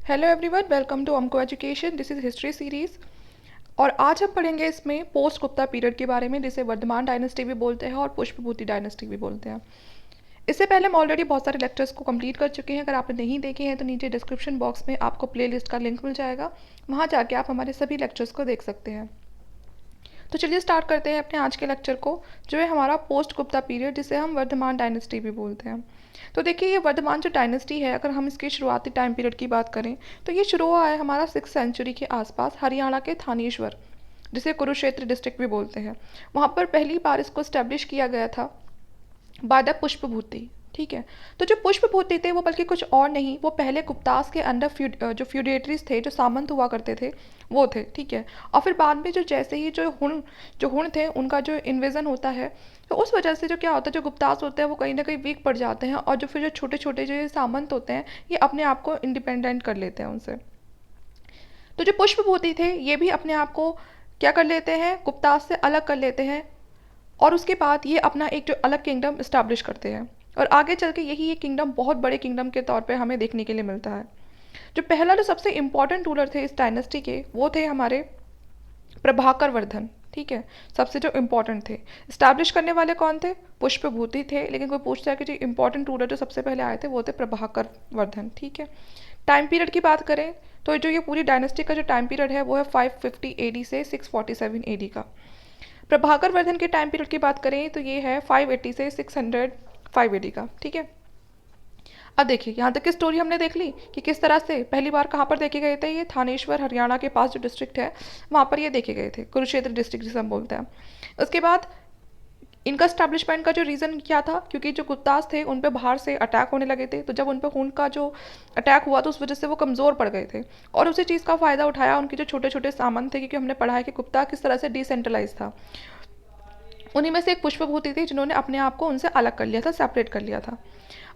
Hello everyone, welcome to हमको education. This is history series. और आज हम पढ़ेंगे इसमें पोस्ट गुप्ता पीरियड के बारे में, जिसे वर्धमान डायनेस्टी भी बोलते हैं और पुष्पभूति डायनेस्टी भी बोलते हैं। इससे पहले हम ऑलरेडी बहुत सारे लेक्चर्स को कंप्लीट कर चुके हैं। अगर आपने नहीं देखे हैं तो नीचे डिस्क्रिप्शन बॉक्स में आपको प्लेलिस्ट का लिंक मिल जाएगा, वहाँ जाके आप हमारे सभी लेक्चर्स को देख सकते हैं। तो चलिए स्टार्ट करते हैं अपने आज के लेक्चर को, जो है हमारा पोस्ट गुप्ता पीरियड, जिसे हम वर्धमान डायनेस्टी भी बोलते हैं। तो देखिए, ये वर्धमान जो डायनेस्टी है, अगर हम इसके शुरुआती टाइम पीरियड की बात करें तो ये शुरू हुआ है हमारा 6th सेंचुरी के आसपास, हरियाणा के थानेश्वर, जिसे कुरुक्षेत्र डिस्ट्रिक्ट भी बोलते हैं। वहाँ पर पहली बार इसको स्टैब्लिश किया गया था बाय द पुष्पभूति। ठीक है। तो जो पुष्पभूति थे वो बल्कि कुछ और नहीं, वो पहले गुप्तास के अंडर जो फ्यूडेटरीज थे, जो सामंत हुआ करते थे, वो थे। ठीक है। और फिर बाद में जो जैसे ही जो हुण थे, उनका जो इन्वेजन होता है, तो उस वजह से जो क्या होता है, जो गुप्तास होते हैं वो कहीं ना कहीं वीक पड़ जाते हैं, और जो फिर जो छोटे छोटे जो ये सामंत होते हैं, ये अपने आप को इंडिपेंडेंट कर लेते हैं उनसे। तो जो पुष्पभूति थे, ये भी अपने आप को क्या कर लेते हैं, गुप्तास से अलग कर लेते हैं, और उसके बाद ये अपना एक जो अलग किंगडम इस्टेब्लिश करते हैं। और आगे चल के यही ये किंगडम बहुत बड़े किंगडम के तौर पे हमें देखने के लिए मिलता है। जो पहला जो सबसे इम्पोर्टेंट रूलर थे इस डायनेस्टी के, वो थे हमारे प्रभाकर वर्धन। ठीक है। सबसे जो इम्पोर्टेंट थे, इस्टेब्लिश करने वाले कौन थे, पुष्पभूति थे, लेकिन कोई पूछता है कि जो इम्पोर्टेंट रूलर जो सबसे पहले आए थे वो थे प्रभाकर वर्धन। ठीक है। टाइम पीरियड की बात करें तो जो ये पूरी डायनेस्टी का जो टाइम पीरियड है वो है 550 AD से 647 AD का। प्रभाकर वर्धन के टाइम पीरियड की बात करें तो ये है 580 से 605 AD का। ठीक है। अब देखिए, यहाँ तक की स्टोरी हमने देख ली कि किस तरह से पहली बार कहाँ पर देखे गए थे, ये थानेश्वर, हरियाणा के पास जो डिस्ट्रिक्ट है, वहाँ पर ये देखे गए थे, कुरुक्षेत्र डिस्ट्रिक्ट जिसे हम बोलते हैं। उसके बाद इनका स्टैब्लिशमेंट का जो रीज़न क्या था, क्योंकि जो गुप्तास थे उन पे बाहर से अटैक होने लगे थे, तो जब उन पे खून का जो अटैक हुआ तो उस वजह से वो कमज़ोर पड़ गए थे, और उसी चीज़ का फ़ायदा उठाया उनके जो छोटे छोटे सामंत थे, क्योंकि हमने पढ़ा है कि गुप्ता किस तरह से डिसेंट्रलाइज था। उन्हीं में से एक पुष्पभूति थी जिन्होंने अपने आप को उनसे अलग कर लिया था, सेपरेट कर लिया था।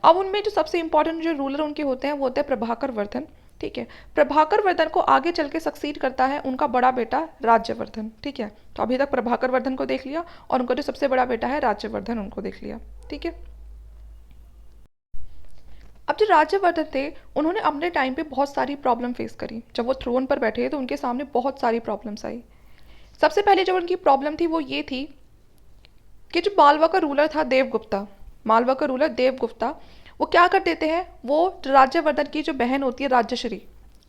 अब उनमें जो सबसे इंपॉर्टेंट जो रूलर उनके होते हैं वो होते हैं प्रभाकर वर्धन। ठीक है। प्रभाकर वर्धन को आगे चल के सक्सीड करता है उनका बड़ा बेटा राज्यवर्धन। ठीक है। तो अभी तक प्रभाकर वर्धन को देख लिया, और उनका जो सबसे बड़ा बेटा है राज्यवर्धन, उनको देख लिया। ठीक है। अब जो राज्यवर्धन थे, उन्होंने अपने टाइम पे बहुत सारी प्रॉब्लम फेस करी। जब वो थ्रोन पर बैठे तो उनके सामने बहुत सारी प्रॉब्लम्स आई। सबसे पहले जो उनकी प्रॉब्लम थी वो ये थी कि जो मालवा का रूलर था देवगुप्ता, मालवा का रूलर देवगुप्ता, वो क्या कर देते हैं, वो राज्यवर्धन की जो बहन होती है राज्यश्री,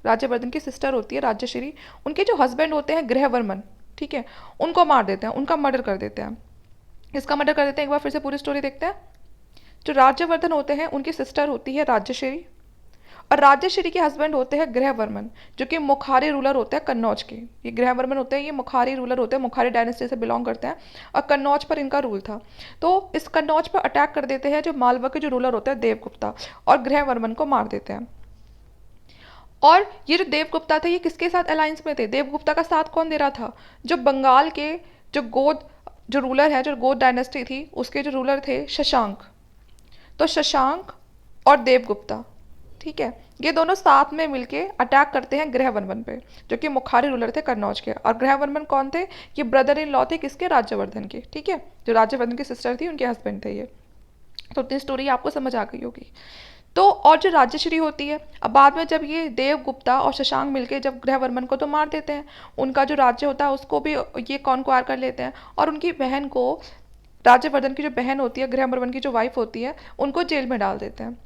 राज्यवर्धन की सिस्टर होती है राज्यश्री, उनके जो हस्बैंड होते हैं गृहवर्मन, ठीक है, उनको मार देते हैं, उनका मर्डर कर देते हैं। इसका मर्डर कर देते हैं, एक बार फिर से पूरी स्टोरी देखते हैं। जो राज्यवर्धन होते हैं उनकी सिस्टर होती है राज्यश्री, और राज्यश्री के हस्बैंड होते हैं गृहवर्मन, जो कि मुखारी रूलर होते हैं कन्नौज के। ये गृहवर्मन होते हैं, ये मुखारी रूलर होते हैं, मुखारी डायनेस्टी से बिलोंग करते हैं, और कन्नौज पर इनका रूल था। तो इस कन्नौज पर अटैक कर देते हैं जो मालवा के जो रूलर होते हैं देवगुप्ता, और गृहवर्मन को मार देते हैं। और ये जो देवगुप्ता थे, ये किसके साथ अलायंस में थे, देवगुप्ता का साथ कौन दे रहा था, जो बंगाल के जो गोद जो रूलर है, जो गोद डायनेस्टी थी, उसके जो रूलर थे शशांक। तो शशांक और देवगुप्ता, ठीक है, ये दोनों साथ में मिलके अटैक करते हैं गृहवर्मन पे, जो कि मुखारी रूलर थे कन्नौज के। और गृहवर्मन कौन थे, ये ब्रदर इन लॉ थे किसके, राज्यवर्धन के। ठीक है। जो राज्यवर्धन की सिस्टर थी उनके हस्बैंड थे ये। तो इतनी स्टोरी आपको समझ आ गई होगी। तो और जो राज्यश्री होती है, अब बाद में जब ये देवगुप्ता और शशांक मिलके जब गृहवर्मन को तो मार देते हैं, उनका जो राज्य होता है उसको भी ये कॉन्क्वायर कर लेते हैं, और उनकी बहन को, राज्यवर्धन की जो बहन होती है, गृहवर्मन की जो वाइफ होती है, उनको जेल में डाल देते हैं।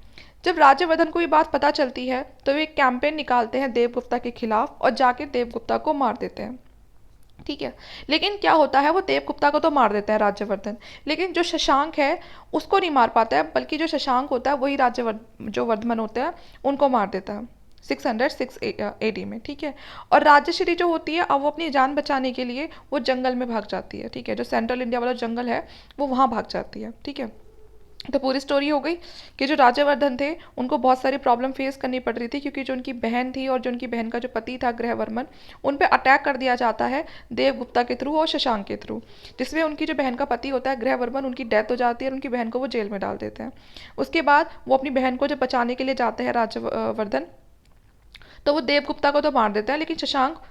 जब राज्यवर्धन को ये बात पता चलती है तो वे एक कैंपेन निकालते हैं देवगुप्ता के खिलाफ, और जाके देवगुप्ता को मार देते हैं। ठीक है। लेकिन क्या होता है, वो देवगुप्ता को तो मार देते हैं राज्यवर्धन, लेकिन जो शशांक है उसको नहीं मार पाता है, बल्कि जो शशांक होता है वही जो वर्धमान होते हैं उनको मार देता है 606 AD में। ठीक है। और राज्यश्री जो होती है, अब वो अपनी जान बचाने के लिए वो जंगल में भाग जाती है। ठीक है। जो सेंट्रल इंडिया वाला जंगल है वो वहाँ भाग जाती है। ठीक है। तो पूरी स्टोरी हो गई कि जो राज्यवर्धन थे उनको बहुत सारी प्रॉब्लम फेस करनी पड़ रही थी, क्योंकि जो उनकी बहन थी और जो उनकी बहन का जो पति था गृहवर्मन, उन पे अटैक कर दिया जाता है देवगुप्ता के थ्रू और शशांक के थ्रू, जिसमें उनकी जो बहन का पति होता है गृहवर्मन, उनकी डेथ हो जाती है, और उनकी बहन को वो जेल में डाल देते हैं। उसके बाद वो अपनी बहन को जब बचाने के लिए जाते हैं राज्यवर्धन, तो वो देवगुप्ता को तो मार देते हैं, लेकिन शशांक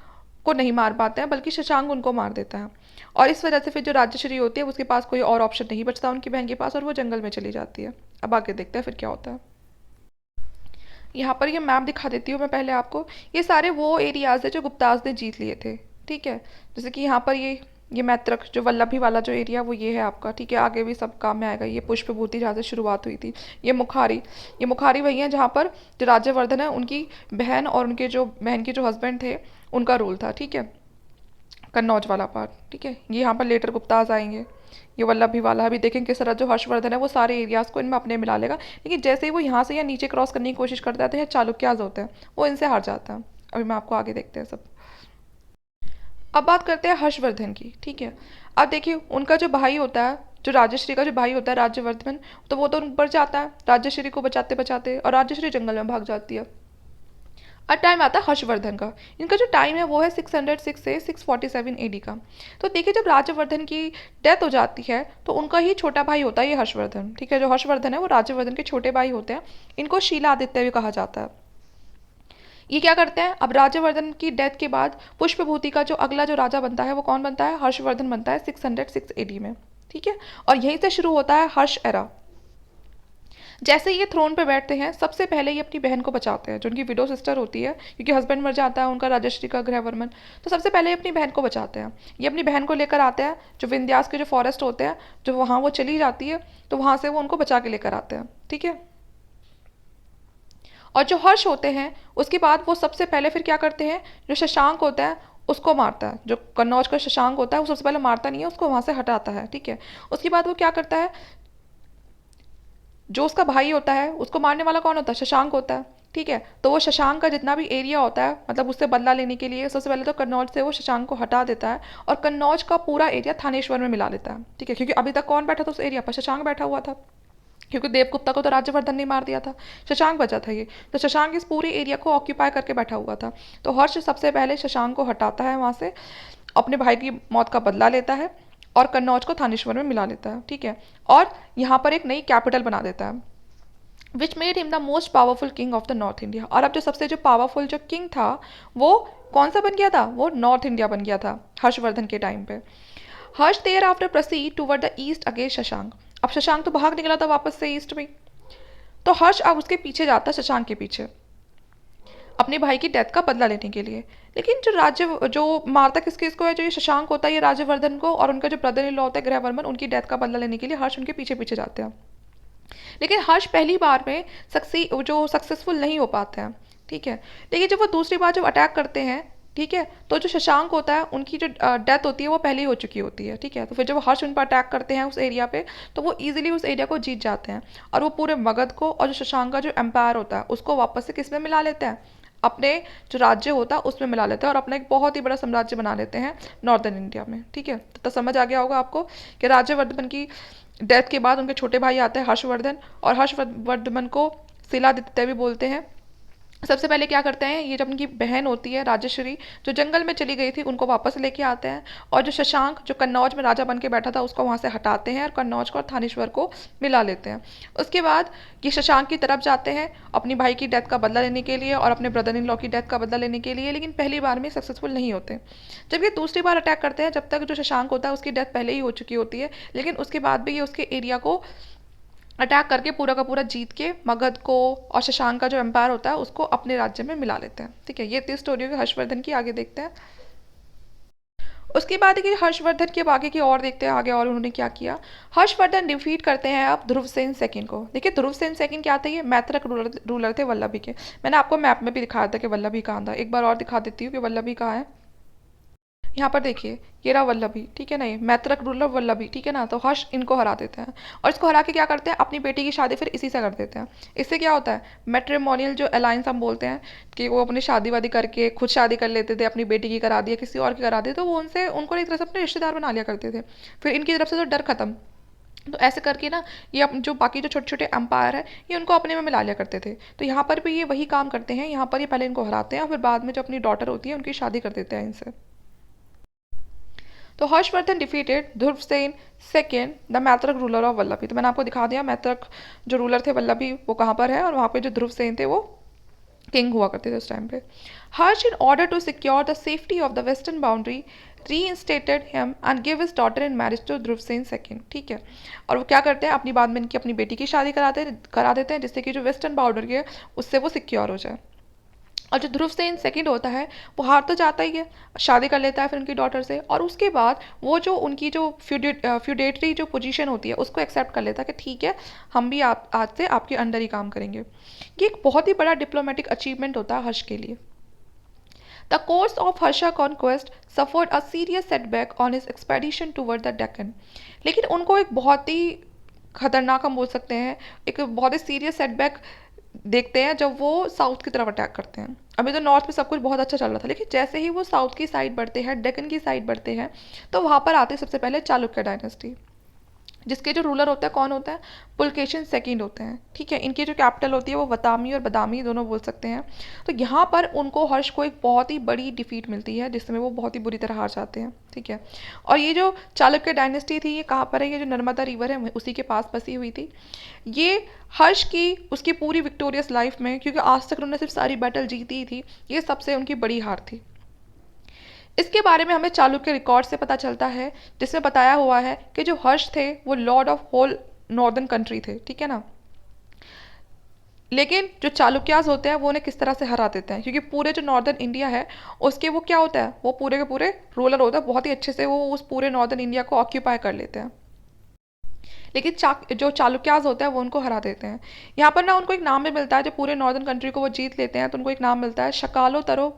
को नहीं मार पाते हैं, बल्कि शशांक उनको मार देता है। और इस वजह से फिर जो राज्यश्री होती है उसके पास कोई और ऑप्शन नहीं बचता उनकी बहन के पास, और वो जंगल में चली जाती है। अब आगे देखते हैं फिर क्या होता है। यहाँ पर ये मैप दिखा देती हूँ मैं पहले आपको। ये सारे वो एरियाज़ है जो गुप्ताज ने जीत लिए थे, ठीक है। जैसे कि यहाँ पर ये मैत्रक जो वल्लभी वाला जो एरिया वो ये है आपका, ठीक है। आगे भी सब काम में आएगा। ये पुष्पभूति जहाँ से शुरुआत हुई थी। ये मुखारी वही है जहाँ पर जो राज्यवर्धन है उनकी बहन और उनके जो बहन के जो हस्बैंड थे उनका रूल था, ठीक है। कन्नौज वाला पार्ट, ठीक है। ये यहाँ पर लेटर गुप्ताज आएंगे। ये वल्लभी वाला अभी देखेंगे किस तरह जो हर्षवर्धन है वो सारे एरियाज को इनमें अपने मिला लेगा, लेकिन जैसे ही वो यहाँ से या नीचे क्रॉस करने की कोशिश करता है तो ये चालुक्याज होते हैं, वो इनसे हार जाता है। अभी मैं आपको आगे देखते हैं सब। अब बात करते हैं हर्षवर्धन की, ठीक है। अब देखिए उनका जो भाई होता है, जो राजश्री का जो भाई होता है राज्यवर्धन, तो वो तो ऊपर जाता है राजश्री को बचाते बचाते, और राजश्री जंगल में भाग जाती है। अब टाइम आता है हर्षवर्धन का। इनका जो टाइम है वो है 606 से 647 एडी का। तो देखिए जब राज्यवर्धन की डेथ हो जाती है तो उनका ही छोटा भाई होता है ये हर्षवर्धन, ठीक है। जो हर्षवर्धन है वो राज्यवर्धन के छोटे भाई होते हैं। इनको शीलादित्य भी कहा जाता है। ये क्या करते हैं, अब राज्यवर्धन की डेथ के बाद पुष्पभूति का जो अगला जो राजा बनता है वो कौन बनता है, हर्षवर्धन बनता है 606 एडी में, ठीक है। और यहीं से शुरू होता है हर्ष एरा। जैसे ये थ्रोन पे बैठते हैं सबसे पहले ये अपनी बहन को बचाते हैं, जो उनकी विडो सिस्टर होती है, क्योंकि हस्बैंड मर जाता है उनका राजश्री का गृहवर्मन। तो सबसे पहले ये अपनी बहन को बचाते हैं। ये अपनी बहन को लेकर आते हैं, जो विंध्यास के जो फॉरेस्ट होते हैं, जो वहाँ वो चली जाती है तो वहाँ से वो उनको बचा के लेकर आते हैं, ठीक है। और जो हर्ष होते हैं उसके बाद वो सबसे पहले फिर क्या करते हैं, जो शशांक होता है उसको मारता है। जो कन्नौज का शशांक होता है वो सबसे पहले मारता नहीं है, उसको वहाँ से हटाता है, ठीक है। उसके बाद वो क्या करता है, जो उसका भाई होता है उसको मारने वाला कौन होता है, शशांक होता है, ठीक है। तो वो शशांक का जितना भी एरिया होता है, मतलब उससे बदला लेने के लिए सबसे पहले तो कन्नौज से वो शशांक को हटा देता है और कन्नौज का पूरा एरिया थानेश्वर में मिला लेता है, ठीक है। क्योंकि अभी तक कौन बैठा था उस एरिया पर, शशांक बैठा हुआ था, क्योंकि देवगुप्ता को तो राज्यवर्धन ने मार दिया था, शशांक बचा था ये। तो शशांक इस पूरे एरिया को ऑक्यूपाई करके बैठा हुआ था। तो हर्ष सबसे पहले शशांक को हटाता है वहाँ से, अपने भाई की मौत का बदला लेता है और कन्नौज को थानेश्वर में मिला लेता है, ठीक है। और यहाँ पर एक नई कैपिटल बना देता है, which made him the most powerful king of the north India. और अब जो सबसे जो पावरफुल जो किंग था वो कौन सा बन गया था, वो नॉर्थ इंडिया बन गया था हर्षवर्धन के टाइम पे। Harsha thereafter proceed toward the east against Shashank. अब शशांक तो भाग निकला था वापस से ईस्ट में, तो हर्ष अब उसके पीछे जाता है, शशांक के पीछे, अपने भाई की डेथ का बदला लेने के लिए। लेकिन जो मारता किस किस को है, जो ये शशांक होता है ये राज्यवर्धन को, और उनका जो ब्रदर इन लॉ होता है गृहवर्मन, उनकी डेथ का बदला लेने के लिए हर्ष उनके पीछे पीछे जाते हैं। लेकिन हर्ष पहली बार में सक्सेसफुल नहीं हो पाते हैं, ठीक है। लेकिन जब वो दूसरी बार जब अटैक करते हैं, ठीक है, तो जो शशांक होता है उनकी जो डेथ होती है वो पहले ही हो चुकी होती है, ठीक है। तो फिर जब हर्ष उन पर अटैक करते हैं उस एरिया पे, तो वो इजीली उस एरिया को जीत जाते हैं और वो पूरे मगध को और जो शशांक का जो एम्पायर होता है उसको वापस से किस में मिला लेते हैं, अपने जो राज्य होता है उसमें मिला लेते हैं और अपना एक बहुत ही बड़ा साम्राज्य बना लेते हैं नॉर्दर्न इंडिया में, ठीक है। तो समझ आ गया होगा आपको कि राज्यवर्धन की डेथ के बाद उनके छोटे भाई आते हैं हर्षवर्धन, और हर्षवर्धन को शिलादित्य भी बोलते हैं। सबसे पहले क्या करते हैं, ये जब उनकी बहन होती है राजश्री जो जंगल में चली गई थी उनको वापस लेके आते हैं, और जो शशांक जो कन्नौज में राजा बन के बैठा था उसको वहाँ से हटाते हैं और कन्नौज को और थानेश्वर को मिला लेते हैं। उसके बाद ये शशांक की तरफ जाते हैं अपनी भाई की डेथ का बदला लेने के लिए और अपने ब्रदर इन लॉ की डेथ का बदला लेने के लिए, लेकिन पहली बार में सक्सेसफुल नहीं होते। जब ये दूसरी बार अटैक करते हैं, जब तक जो शशांक होता है उसकी डेथ पहले ही हो चुकी होती है, लेकिन उसके बाद भी ये उसके एरिया को अटैक करके पूरा का पूरा जीत के मगध को और शशांक का जो एम्पायर होता है उसको अपने राज्य में मिला लेते हैं, ठीक है। ये थी स्टोरी होगी हर्षवर्धन की। आगे देखते हैं। उसके बाद कि हर्षवर्धन के आगे की और देखते हैं आगे और उन्होंने क्या किया। हर्षवर्धन डिफीट करते हैं अब ध्रुवसेन सेकंड को। देखिए ध्रुवसेन सेकंड क्या थे, ये मैत्रक रूलर थे वल्लभी के। मैंने आपको मैप में भी दिखाया था कि वल्लभी कहाँ था, एक बार और दिखा देती हूँ कि वल्लभी कहाँ है। यहाँ पर देखिए ये रहा वल्लभी, ठीक है ना, ये मैत्रक रूलर वल्लभी, ठीक है ना। तो हर्ष इनको हरा देते हैं और इसको हरा के क्या करते हैं, अपनी बेटी की शादी फिर इसी से कर देते हैं। इससे क्या होता है, मैट्रिमोनियल जो अलायंस हम बोलते हैं कि वो अपनी शादी वादी करके खुद शादी कर लेते थे, अपनी बेटी की करा दिया किसी और की करा दी, तो वो उनसे उनको एक तरह से अपने रिश्तेदार बना लिया करते थे। फिर इनकी तरफ से तो डर खत्म। तो ऐसे करके ना ये जो बाकी जो छोटे छोटे एम्पायर है ये उनको अपने में मिला लिया करते थे। तो यहाँ पर भी ये वही काम करते हैं, यहाँ पर ये पहले इनको हराते हैं और फिर बाद में जो अपनी डॉटर होती है उनकी शादी कर देते हैं इनसे। तो Harshvardhan defeated Dhruvasena second the Maitraka ruler of Vallabhi. तो मैंने आपको दिखा दिया मैत्रक जो रूलर थे वल्लभी वो कहाँ पर है, और वहाँ पे जो ध्रुवसेन थे वो किंग हुआ करते थे उस टाइम पे। Harsha in order to secure the safety of the western boundary reinstated him and give his daughter in marriage to Dhruvasena second, ठीक है। और वो क्या करते हैं, अपनी बाद में इनकी अपनी बेटी की शादी करा देते हैं, जिससे कि जो वेस्टर्न बॉर्डर के उससे वो सिक्योर हो जाए। और जो ध्रुवसेन सेकंड होता है वो हार तो जाता ही है, शादी कर लेता है फिर उनकी डॉटर से, और उसके बाद वो जो उनकी जो फ्यूडेटरी जो पोजीशन होती है उसको एक्सेप्ट कर लेता है कि ठीक है, हम भी आप आज से आपके अंडर ही काम करेंगे। ये एक बहुत ही बड़ा डिप्लोमेटिक अचीवमेंट होता है हर्ष के लिए। The course of Harsha conquest suffered a serious setback on his expedition toward the Deccan. लेकिन उनको एक बहुत ही खतरनाक, हम बोल सकते हैं, एक बहुत ही सीरियस सेटबैक देखते हैं जब वो साउथ की तरफ अटैक करते हैं। अभी तो नॉर्थ में सब कुछ बहुत अच्छा चल रहा था, लेकिन जैसे ही वो साउथ की साइड बढ़ते हैं, डेक्कन की साइड बढ़ते हैं, तो वहाँ पर आते हैं सबसे पहले चालुक्य डायनेस्टी, जिसके जो रूलर होता है कौन होता है, पुलकेशिन सेकंड होते हैं, ठीक है। इनकी जो कैपिटल होती है वो वतामी और बदामी दोनों बोल सकते हैं। तो यहाँ पर उनको हर्ष को एक बहुत ही बड़ी डिफीट मिलती है, जिसमें वो बहुत ही बुरी तरह हार जाते हैं, ठीक है। और ये जो चालुक्य डायनेस्टी थी ये कहाँ पर है, ये जो नर्मदा रिवर है उसी के पास बसी हुई थी। ये हर्ष की उसकी पूरी विक्टोरियस लाइफ में, क्योंकि आज तक उन्होंने सिर्फ सारी बैटल जीती ही थी, ये सबसे उनकी बड़ी हार थी। इसके बारे में हमें चालुक्य रिकॉर्ड से पता चलता है, जिसमें बताया हुआ है कि जो हर्ष थे वो lord of whole northern country थे, ठीक है ना। लेकिन जो चालुक्यास होते हैं वो उन्हें किस तरह से हरा देते हैं, क्योंकि पूरे जो नॉर्दर्न इंडिया है उसके वो क्या होता है, वो पूरे के पूरे रूलर होता है, बहुत ही अच्छे से वो उस पूरे नॉर्दर्न इंडिया को ऑक्यूपाई कर लेते हैं। लेकिन जो चालुक्यास होता है वो उनको हरा देते हैं। यहाँ पर ना उनको एक नाम भी मिलता है, जो पूरे नॉर्दर्न कंट्री को वो जीत लेते हैं तो उनको एक नाम मिलता है शकालोतरो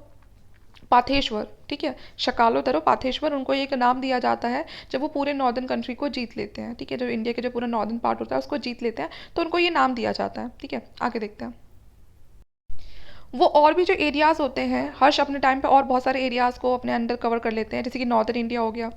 पाथेश्वर, ठीक है। शकालोतरो पाथेश्वर उनको एक नाम दिया जाता है जब वो पूरे नॉर्दर्न कंट्री को जीत लेते हैं, ठीक है। जो इंडिया के जो पूरा नॉर्दर्न पार्ट होता है उसको जीत लेते हैं तो उनको ये नाम दिया जाता है, ठीक है। आगे देखते हैं। वो और भी जो एरियाज़ होते हैं, हर्ष अपने टाइम पे और बहुत सारे एरियाज़ को अपने अंडर कवर कर लेते हैं, जैसे कि नॉर्दर्न इंडिया हो गया,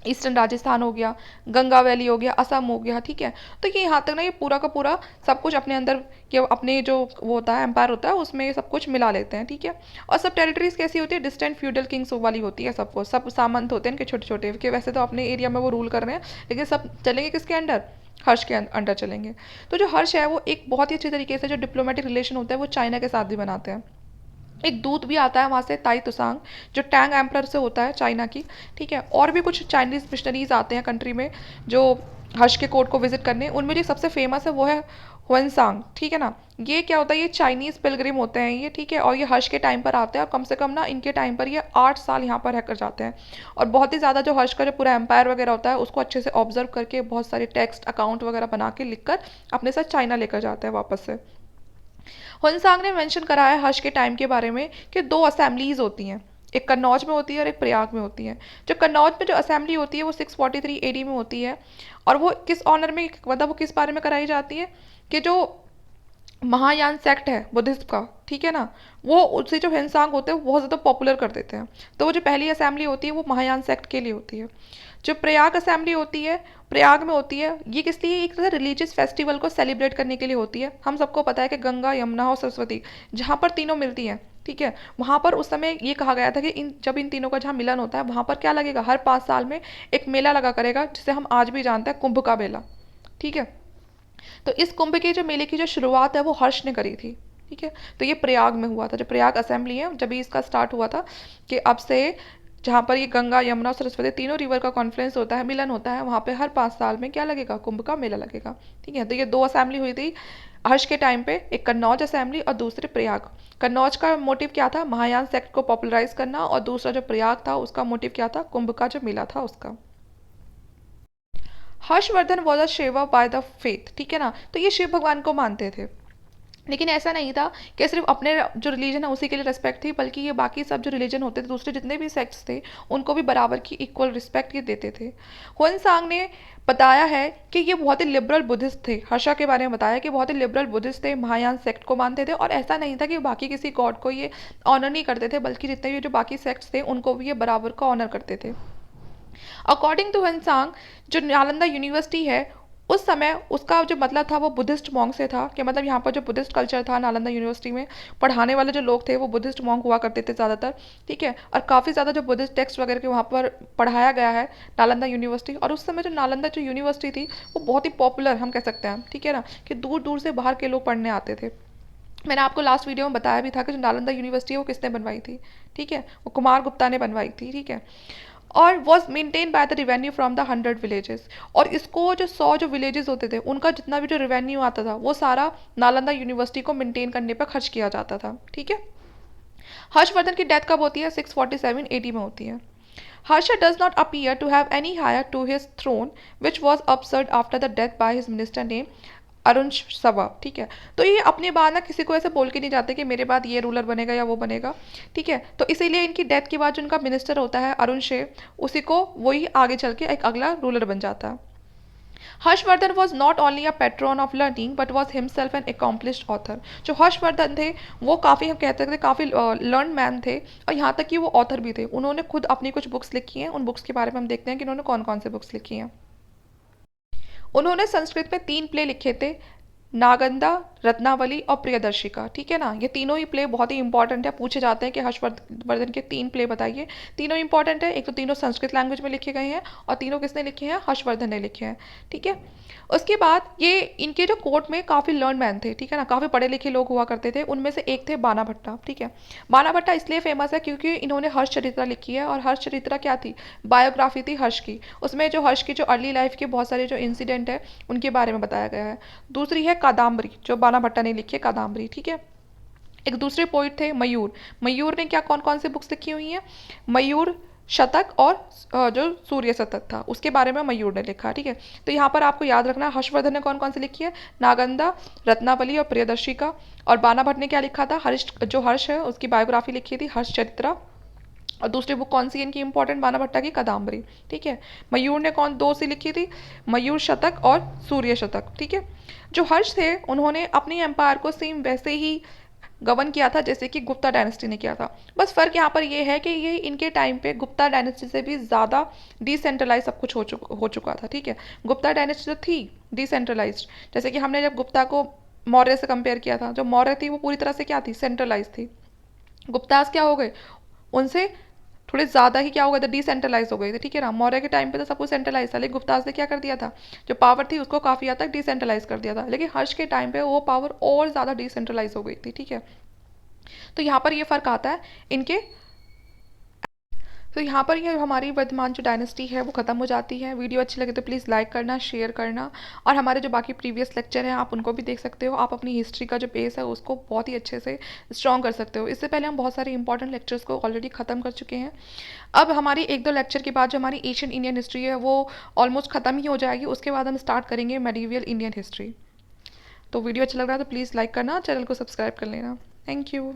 ईस्टर्न राजस्थान हो गया, गंगा वैली हो गया, असम हो गया, ठीक है। तो ये यहाँ तक ना ये पूरा का पूरा सब कुछ अपने अंदर, ये अपने जो वो होता है एम्पायर होता है उसमें ये सब कुछ मिला लेते हैं, ठीक है। और सब टेरिटरीज कैसी होती है, डिस्टेंट फ्यूडल किंग्स वाली होती है, सबको सब सामंत होते हैं इनके छोटे छोटे, कि वैसे तो अपने एरिया में वो रूल कर रहे हैं, लेकिन सब चलेंगे किसके अंडर, हर्ष के अंडर चलेंगे। तो जो हर्ष है वो एक बहुत ही अच्छी तरीके से जो डिप्लोमेटिक रिलेशन होता है वो चाइना के साथ भी बनाते हैं। एक दूत भी आता है वहाँ से, ताई तुसांग, जो टैंग एम्परर से होता है चाइना की, ठीक है। और भी कुछ चाइनीज़ मिशनरीज आते हैं कंट्री में जो हर्ष के कोर्ट को विजिट करने। उनमें जो सबसे फेमस है वो है हुएनसांग, ठीक है ना। ये क्या होता है, ये चाइनीज़ पिलग्रिम होते हैं ये, ठीक है। और ये हर्ष के टाइम पर आते हैं, और कम से कम ना इनके टाइम पर ये 8 साल यहाँ पर रहकर जाते हैं, और बहुत ही ज़्यादा जो हर्ष का जो पूरा एम्पायर वगैरह होता है उसको अच्छे से ऑब्जर्व करके बहुत सारे टेक्स्ट अकाउंट वगैरह बना के लिख कर अपने साथ चाइना लेकर जाते हैं वापस से। हुनसांग ने मेंशन करा है हर्ष के टाइम के बारे में कि 2 असेंबलीज होती हैं, एक कन्नौज में होती है और एक प्रयाग में होती है। जो कन्नौज में जो असेंबली होती है वो 643 एडी में होती है, और वो किस ऑनर में, मतलब वो किस बारे में कराई जाती है, कि जो महायान सेक्ट है बुद्धिस्ट का, ठीक है ना, वो उससे जो हिंसांग होते हैं वो बहुत ज़्यादा पॉपुलर कर देते हैं। तो वो जो पहली असेंबली होती है वो महायान सेक्ट के लिए होती है। जो प्रयाग असेंबली होती है, प्रयाग में होती है, ये किस लिए, एक तरह रिलीजियस फेस्टिवल को सेलिब्रेट करने के लिए होती है। हम सबको पता है कि गंगा, यमुना और सरस्वती जहाँ पर तीनों मिलती हैं, ठीक है, वहाँ पर उस समय ये कहा गया था कि जब इन तीनों का जहाँ मिलन होता है वहाँ पर क्या लगेगा, हर 5 साल में एक मेला लगा करेगा, जिसे हम आज भी जानते हैं कुंभ का मेला, ठीक है। तो इस कुंभ के जो मेले की जो शुरुआत है वो हर्ष ने करी थी, ठीक है। तो ये प्रयाग में हुआ था, जो प्रयाग असेंबली है जब भी इसका स्टार्ट हुआ था कि अब से जहाँ पर ये गंगा, यमुना और सरस्वती तीनों रिवर का कॉन्फ्रेंस होता है, मिलन होता है, वहाँ पे हर 5 साल में क्या लगेगा, कुंभ का मेला लगेगा, ठीक है। तो ये 2 असेंबली हुई थी हर्ष के टाइम पे, एक कन्नौज असेंबली और दूसरी प्रयाग। कन्नौज का मोटिव क्या था, महायान सेक्ट को पॉपुलराइज करना, और दूसरा जो प्रयाग था उसका मोटिव क्या था, कुंभ का जो मेला था उसका। Harshvardhan was a Shiva by the faith, ठीक है ना। तो ये शिव भगवान को मानते थे, लेकिन ऐसा नहीं था कि सिर्फ अपने जो रिलीजन है उसी के लिए रिस्पेक्ट थी, बल्कि ये बाकी सब जो रिलीजन होते थे, दूसरे जितने भी सेक्ट्स थे, उनको भी बराबर की इक्वल रिस्पेक्ट ये देते थे। हुएनसांग ने बताया है कि ये बहुत ही लिबरल बुद्धिस्ट थे, हर्षा के बारे में बताया कि बहुत ही लिबरल बुद्धिस्ट थे, महायान सेक्ट को मानते थे, और ऐसा नहीं था कि बाकी किसी गॉड को ये ऑनर नहीं करते थे, बल्कि जितने भी जो बाकी सेक्ट्स थे उनको भी ये बराबर का ऑनर करते थे। अकॉर्डिंग टू हुएनसांग, जो नालंदा यूनिवर्सिटी है उस समय उसका जो मतलब था वो बुद्धिस्ट मॉन्ग से था, कि मतलब यहाँ पर जो बुद्धिस्ट कल्चर था नालंदा यूनिवर्सिटी में पढ़ाने वाले जो लोग थे वो बुद्धिस्ट मॉन्ग हुआ करते थे ज़्यादातर, ठीक है। और काफ़ी ज़्यादा जो बुद्धिस्ट टेक्स्ट वगैरह के वहाँ पर पढ़ाया गया है नालंदा यूनिवर्सिटी, और उस समय जो नालंदा जो यूनिवर्सिटी थी वो बहुत ही पॉपुलर हम कह सकते हैं, ठीक है ना, कि दूर दूर से बाहर के लोग पढ़ने आते थे। मैंने आपको लास्ट वीडियो में बताया भी था कि जो नालंदा यूनिवर्सिटी है वो किसने बनवाई थी, ठीक है, वो कुमार गुप्ता ने बनवाई थी, ठीक है। और was maintain by the revenue from the 100 villages. और इसको जो 100 जो विलेजेस होते थे उनका जितना भी जो रिवेन्यू आता था वो सारा नालंदा यूनिवर्सिटी को मेंटेन करने पर खर्च किया जाता था। ठीक है। हर्षवर्धन की डेथ कब होती है? 647 AD में होती है। Harsha does not appear to have any heir to his throne, which was absurd after the death by his minister named Arun सभा। ठीक है। तो ये अपने बाद ना किसी को ऐसे बोल के नहीं जाते कि मेरे बाद ये रूलर बनेगा या वो बनेगा। ठीक है। तो इसीलिए इनकी डेथ के बाद जो उनका मिनिस्टर होता है अरुण शेर, उसी को वही आगे चल के एक अगला रूलर बन जाता है। Harshavardhana was not only a patron of learning but was himself an accomplished author. जो हर्षवर्धन थे वो काफ़ी, हम कहते थे काफ़ी लर्न मैन थे, और यहाँ तक कि वो ऑथर भी थे। उन्होंने खुद अपनी कुछ बुक्स लिखी हैं। उन बुक्स के बारे में हम देखते हैं कि उन्होंने कौन कौन से बुक्स लिखी हैं। उन्होंने संस्कृत में 3 प्ले लिखे थे, नागंदा, रत्नावली और प्रियदर्शिका। ठीक है ना। ये तीनों ही प्ले बहुत ही इंपॉर्टेंट है, पूछे जाते हैं कि हर्षवर्धन के 3 प्ले बताइए। तीनों इंपॉर्टेंट है, एक तो तीनों संस्कृत लैंग्वेज में लिखे गए हैं और तीनों किसने लिखे हैं? हर्षवर्धन ने लिखे हैं। ठीक है। उसके बाद ये इनके जो कोर्ट में काफ़ी लर्न मैन थे। ठीक है ना। काफ़ी पढ़े लिखे लोग हुआ करते थे। उनमें से एक थे बाना भट्टा। ठीक है। बाना भट्टा इसलिए फेमस है क्योंकि इन्होंने हर्ष चरित्रा लिखी है, और हर्ष चरित्रा क्या थी? बायोग्राफी थी हर्ष की। उसमें जो हर्ष की जो अर्ली लाइफ के बहुत सारे जो इंसिडेंट है उनके बारे में बताया गया है। दूसरी है कादम्बरी, जो बाना भट्टा ने लिखी है कादम्बरी। ठीक है। एक दूसरे पोइट थे मयूर। मयूर ने क्या कौन कौन सी बुक्स लिखी हुई हैं? मयूर शतक और जो सूर्य शतक था उसके बारे में मयूर ने लिखा। ठीक है। तो यहाँ पर आपको याद रखना हर्षवर्धन ने कौन कौन सी लिखी है? नागंदा, रत्नावली और प्रियदर्शिका। और बाना भट्ट ने क्या लिखा था? हर्ष, जो हर्ष है उसकी बायोग्राफी लिखी थी, हर्ष चरित्रा। और दूसरी बुक कौन सी इनकी इंपॉर्टेंट? बाना भट्टा की कादम्बरी। ठीक है। मयूर ने कौन 2 सी लिखी थी? मयूर शतक और सूर्य शतक। ठीक है। जो हर्ष थे उन्होंने अपनी एम्पायर को सेम वैसे ही गवर्न किया था जैसे कि गुप्ता डायनेस्टी ने किया था। बस फर्क यहाँ पर ये है कि ये इनके टाइम पे गुप्ता डायनेस्टी से भी ज़्यादा डिसेंट्रलाइज सब कुछ हो चुका था। ठीक है। गुप्ता डायनेस्टी जो थी डिसेंट्रलाइज्ड, जैसे कि हमने जब गुप्ता को मौर्य से कंपेयर किया था, जो मौर्य थी वो पूरी तरह से क्या थी? सेंट्रलाइज थी। गुप्तास क्या हो गए? उनसे थोड़े ज़्यादा ही क्या हो गए थे? डिसेंट्रलाइज हो गए थे। ठीक है ना। मौर्य के टाइम पे तो सब कुछ सेंट्रलाइज था, लेकिन गुप्तास ने क्या कर दिया था? जो पावर थी उसको काफ़ी हद तक डिसेंट्रलाइज कर दिया था। लेकिन हर्ष के टाइम पे वो पावर और ज़्यादा डिसेंट्रलाइज हो गई थी। ठीक है। तो यहाँ पर ये फ़र्क आता है इनके। तो यहाँ पर ये हमारी वर्तमान जो डायनेस्टी है वो ख़त्म हो जाती है। वीडियो अच्छी लगे तो प्लीज़ लाइक करना, शेयर करना, और हमारे जो बाकी प्रीवियस लेक्चर हैं आप उनको भी देख सकते हो। आप अपनी हिस्ट्री का जो बेस है उसको बहुत ही अच्छे से स्ट्रॉन्ग कर सकते हो। इससे पहले हम बहुत सारे इंपॉर्टेंट लेक्चर्स को ऑलरेडी ख़त्म कर चुके हैं। अब हमारी 1-2 लेक्चर के बाद जो हमारी एशियन इंडियन हिस्ट्री है वो ऑलमोस्ट ख़त्म ही हो जाएगी। उसके बाद हम स्टार्ट करेंगे मेडिवियल इंडियन हिस्ट्री। तो वीडियो अच्छा लग रहा है तो प्लीज़ लाइक करना, चैनल को सब्सक्राइब कर लेना। Thank you.